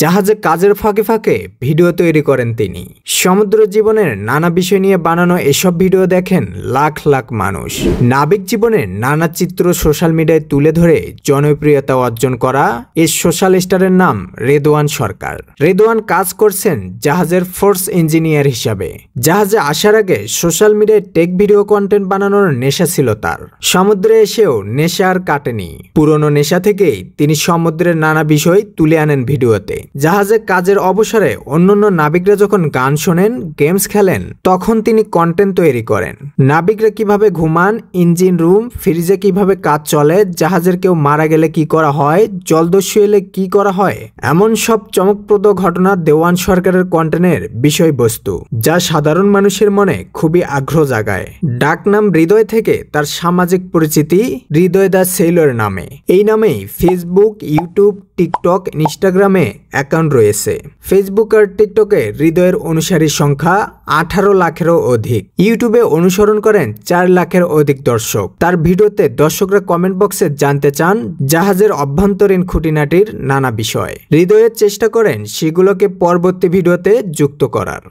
জাহাজে কাজের ফাঁকে ফাঁকে ভিডিও তৈরি করেন তিনি। সমুদ্র জীবনের নানা বিষয় নিয়ে বানানো এসব ভিডিও দেখেন লাখ লাখ মানুষ। নাবিক জীবনের নানা চিত্র সোশ্যাল মিডিয়ায় তুলে ধরে জনপ্রিয়তা অর্জন করা এই সোশ্যাল স্টারের নাম রেদওয়ান সরকার। রেদওয়ান কাজ করছেন জাহাজের ফোর্স ইঞ্জিনিয়ার হিসাবে। জাহাজে আসার আগে সোশ্যাল মিডিয়ায় টেক ভিডিও কন্টেন্ট বানানোর নেশা ছিল তার। সমুদ্রে এসেও নেশা আর কাটেনি। পুরনো নেশা থেকেই তিনি সমুদ্রের নানা বিষয় তুলে আনেন ভিডিওতে। জাহাজে কাজের অবসরে অন্যান্য নাবিকরা যখন গান শোনেন, গেমস খেলেন, তখন তিনি কন্টেন্ট তৈরি করেন। নাবিকরা কিভাবে ঘুমান, ইঞ্জিন রুম, ফ্রিজে কিভাবে কাজ চলে, জাহাজের কেউ মারা গেলে কি করা হয়, জলদস্যু এলে কি করা হয়, এমন সব চমকপ্রদ ঘটনা দেওয়ান সরকারের কন্টেন্টের বিষয়বস্তু, যা সাধারণ মানুষের মনে খুবই আগ্রহ জাগায়। ডাকনাম হৃদয় থেকে তার সামাজিক পরিচিতি হৃদয় দা সেলর নামে। এই নামেই ফেসবুক, ইউটিউব, টিকটক, ইনস্টাগ্রামে অ্যাকাউন্ট রয়েছে। ফেসবুক আর টিকটকে হৃদয়ের অনুসারীর সংখ্যা 18 লাখেরও অধিক। ইউটিউবে অনুসরণ করেন 4 লাখের অধিক দর্শক। তার ভিডিওতে দর্শকরা কমেন্ট বক্সে জানতে চান জাহাজের অভ্যন্তরীণ খুঁটিনাটির নানা বিষয়। হৃদয়ের চেষ্টা করেন সেগুলোকে পরবর্তী ভিডিওতে যুক্ত করার।